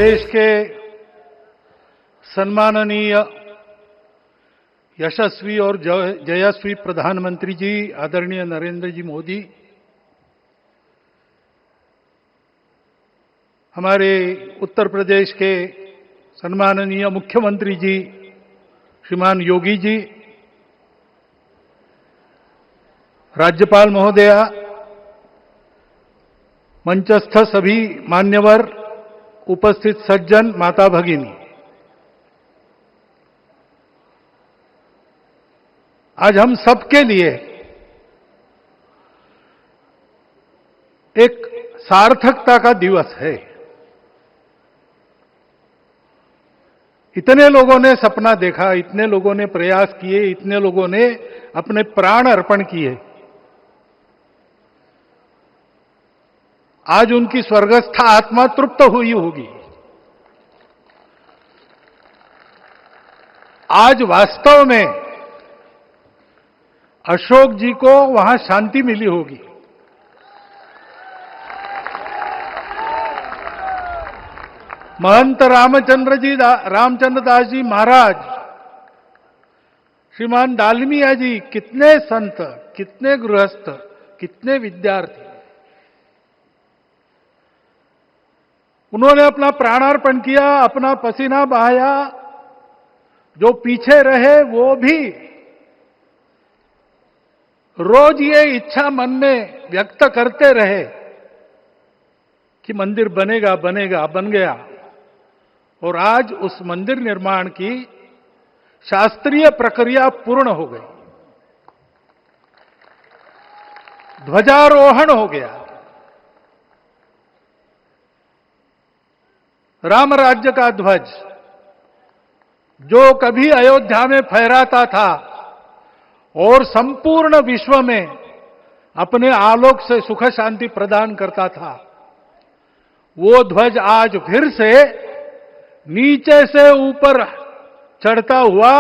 देश के सम्माननीय यशस्वी और जयस्वी प्रधानमंत्री जी आदरणीय नरेंद्र जी मोदी, हमारे उत्तर प्रदेश के सम्माननीय मुख्यमंत्री जी श्रीमान योगी जी, राज्यपाल महोदया, मंचस्थ सभी मान्यवर, उपस्थित सज्जन, माता भगिनी, आज हम सबके लिए एक सार्थकता का दिवस है। इतने लोगों ने सपना देखा, इतने लोगों ने प्रयास किए, इतने लोगों ने अपने प्राण अर्पण किए। आज उनकी स्वर्गस्थ आत्मा तृप्त हुई होगी। आज वास्तव में अशोक जी को वहां शांति मिली होगी। महंत रामचंद्र दास जी महाराज, श्रीमान डालमिया जी, कितने संत, कितने गृहस्थ, कितने विद्यार्थी, उन्होंने अपना प्राणार्पण किया, अपना पसीना बहाया। जो पीछे रहे वो भी रोज ये इच्छा मन में व्यक्त करते रहे कि मंदिर बनेगा बनेगा, बन गया। और आज उस मंदिर निर्माण की शास्त्रीय प्रक्रिया पूर्ण हो गई, ध्वजारोहण हो गया। राम राज्य का ध्वज जो कभी अयोध्या में फहराता था और संपूर्ण विश्व में अपने आलोक से सुख शांति प्रदान करता था, वो ध्वज आज फिर से नीचे से ऊपर चढ़ता हुआ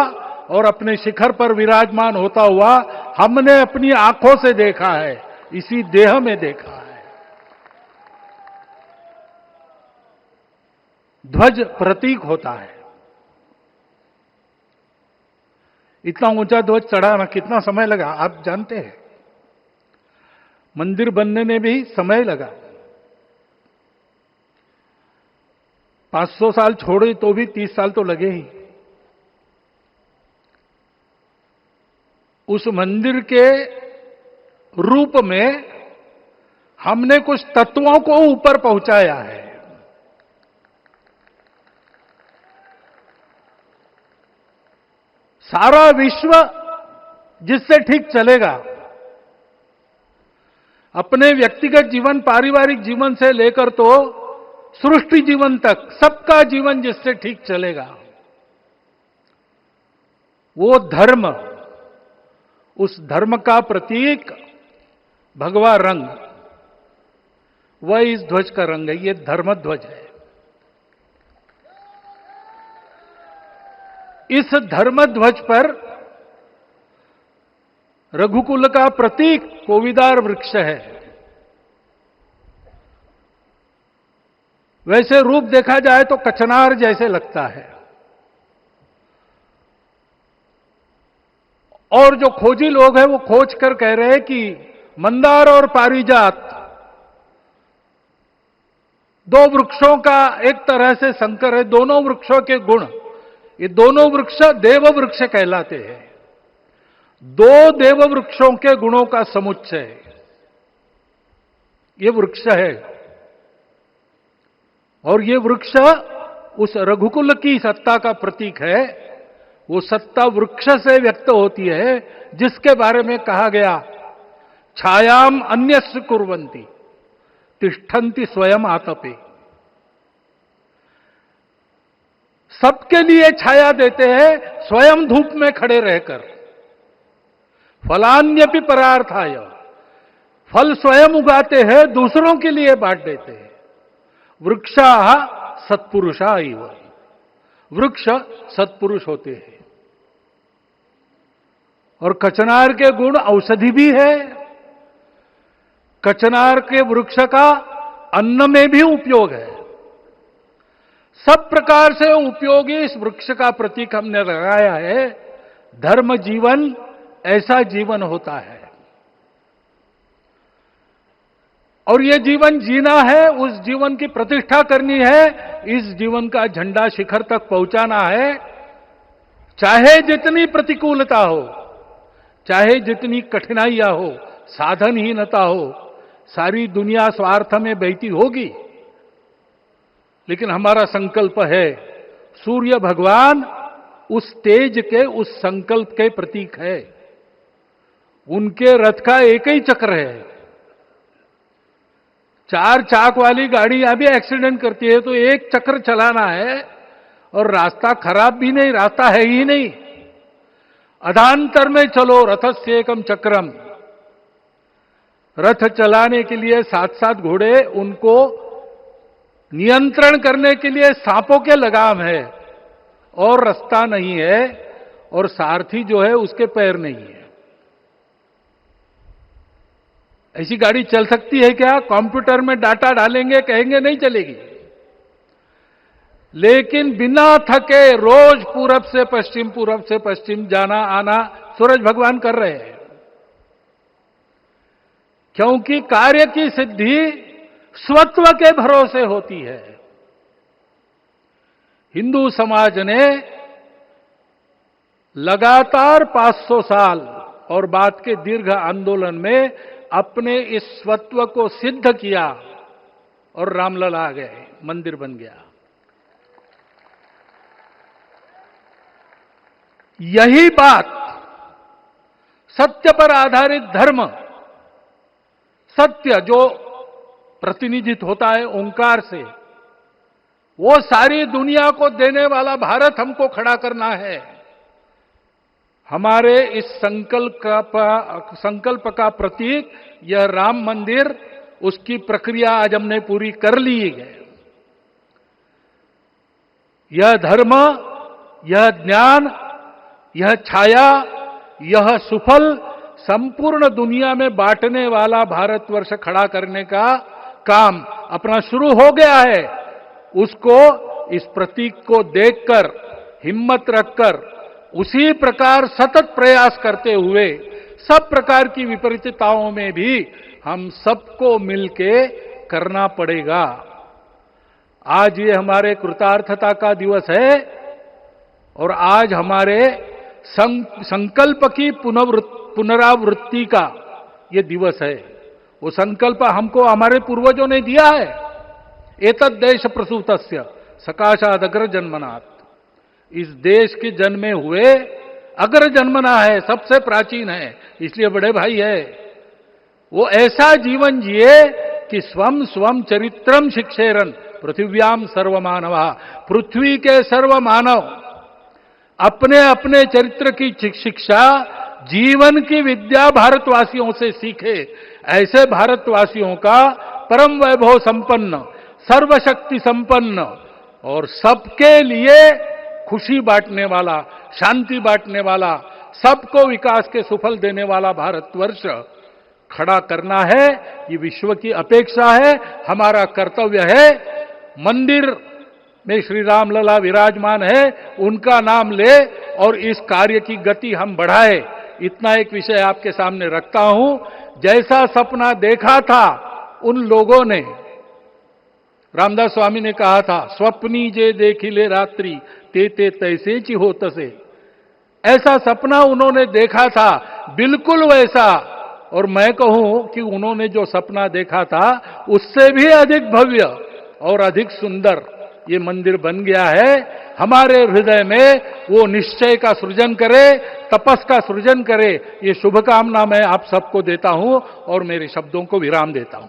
और अपने शिखर पर विराजमान होता हुआ हमने अपनी आंखों से देखा है, इसी देह में देखा है। ध्वज प्रतीक होता है। इतना ऊंचा ध्वज चढ़ाना कितना समय लगा आप जानते हैं। मंदिर बनने में भी समय लगा। 500 साल छोड़े तो भी 30 साल तो लगे ही। उस मंदिर के रूप में हमने कुछ तत्वों को ऊपर पहुंचाया है। सारा विश्व जिससे ठीक चलेगा, अपने व्यक्तिगत जीवन, पारिवारिक जीवन से लेकर तो सृष्टि जीवन तक सबका जीवन जिससे ठीक चलेगा, वो धर्म, उस धर्म का प्रतीक भगवा रंग, वह इस ध्वज का रंग है। ये धर्म ध्वज है। इस धर्म ध्वज पर रघुकुल का प्रतीक कोविदार वृक्ष है। वैसे रूप देखा जाए तो कचनार जैसे लगता है। और जो खोजी लोग हैं वो खोज कर कह रहे हैं कि मंदार और पारिजात दो वृक्षों का एक तरह से संकर है। दोनों वृक्षों के गुण, ये दोनों वृक्ष देव वृक्ष कहलाते हैं। दो देव वृक्षों के गुणों का समुच्चय ये वृक्ष है। और ये वृक्ष उस रघुकुल की सत्ता का प्रतीक है। वो सत्ता वृक्ष से व्यक्त होती है, जिसके बारे में कहा गया, छायाम अन्यस्य कुर्वन्ति तिष्ठन्ति स्वयं आतपे। सबके लिए छाया देते हैं, स्वयं धूप में खड़े रहकर। फलान्यपि परार्थाय, फल स्वयं उगाते हैं, दूसरों के लिए बांट देते हैं। वृक्षाः सत्पुरुषा इव, वृक्ष सत्पुरुष होते हैं। और कचनार के गुण औषधि भी है। कचनार के वृक्ष का अन्न में भी उपयोग है। सब प्रकार से उपयोगी इस वृक्ष का प्रतीक हमने लगाया है। धर्म जीवन ऐसा जीवन होता है, और ये जीवन जीना है, उस जीवन की प्रतिष्ठा करनी है, इस जीवन का झंडा शिखर तक पहुंचाना है। चाहे जितनी प्रतिकूलता हो, चाहे जितनी कठिनाइयां हो, साधनहीनता हो, सारी दुनिया स्वार्थ में बहती होगी, लेकिन हमारा संकल्प है, सूर्य भगवान उस तेज के, उस संकल्प के प्रतीक है। उनके रथ का एक ही चक्र है। 4 चाक वाली गाड़ियां भी एक्सीडेंट करती है तो एक चक्र चलाना है, और रास्ता खराब भी नहीं, रास्ता है ही नहीं। अधांतर में चलो रथस्य एकम चक्रम। रथ चलाने के लिए 7-7 घोड़े, उनको नियंत्रण करने के लिए सांपों के लगाम है, और रास्ता नहीं है, और सारथी जो है उसके पैर नहीं है। ऐसी गाड़ी चल सकती है क्या? कंप्यूटर में डाटा डालेंगे, कहेंगे नहीं चलेगी। लेकिन बिना थके रोज पूरब से पश्चिम जाना आना सूरज भगवान कर रहे हैं, क्योंकि कार्य की सिद्धि स्वत्व के भरोसे होती है। हिंदू समाज ने लगातार 500 साल और बाद के दीर्घ आंदोलन में अपने इस स्वत्व को सिद्ध किया, और रामलला आ गए, मंदिर बन गया। यही बात सत्य पर आधारित धर्म, सत्य जो प्रतिनिधित्व होता है ओंकार से, वो सारी दुनिया को देने वाला भारत हमको खड़ा करना है। हमारे इस संकल्प का प्रतीक यह राम मंदिर, उसकी प्रक्रिया आज हमने पूरी कर ली है। यह धर्म, यह ज्ञान, यह छाया, यह सुफल संपूर्ण दुनिया में बांटने वाला भारतवर्ष खड़ा करने का काम अपना शुरू हो गया है। उसको, इस प्रतीक को देखकर, हिम्मत रखकर, उसी प्रकार सतत प्रयास करते हुए, सब प्रकार की विपरीतताओं में भी हम सबको मिलके करना पड़ेगा। आज ये हमारे कृतार्थता का दिवस है, और आज हमारे संकल्प की पुनरावृत्ति का ये दिवस है। वो संकल्प हमको हमारे पूर्वजों ने दिया है। एतद् देश प्रसूतस्य सकाशाद अग्र जन्मनात्। इस देश के जन्मे हुए अग्र जन्मना है, सबसे प्राचीन है, इसलिए बड़े भाई है। वो ऐसा जीवन जिए कि स्वम स्वम चरित्रम शिक्षेरन पृथिव्याम सर्वमानवा। पृथ्वी के सर्व मानव अपने अपने चरित्र की शिक्षा, जीवन की विद्या भारतवासियों से सीखे। ऐसे भारतवासियों का परम वैभव संपन्न, सर्वशक्ति संपन्न और सबके लिए खुशी बांटने वाला, शांति बांटने वाला, सबको विकास के सुफल देने वाला भारतवर्ष खड़ा करना है। ये विश्व की अपेक्षा है, हमारा कर्तव्य है। मंदिर में श्री रामलला विराजमान है, उनका नाम ले और इस कार्य की गति हम बढ़ाए। इतना एक विषय आपके सामने रखता हूं। जैसा सपना देखा था उन लोगों ने, रामदास स्वामी ने कहा था, स्वप्नी जे देखिले रात्रि ते तैसे ची हो तसे। ऐसा सपना उन्होंने देखा था, बिल्कुल वैसा। और मैं कहूं कि उन्होंने जो सपना देखा था उससे भी अधिक भव्य और अधिक सुंदर ये मंदिर बन गया है। हमारे हृदय में वो निश्चय का सृजन करे, तपस का सृजन करे। ये शुभकामना मैं आप सबको देता हूं और मेरे शब्दों को विराम देता हूं।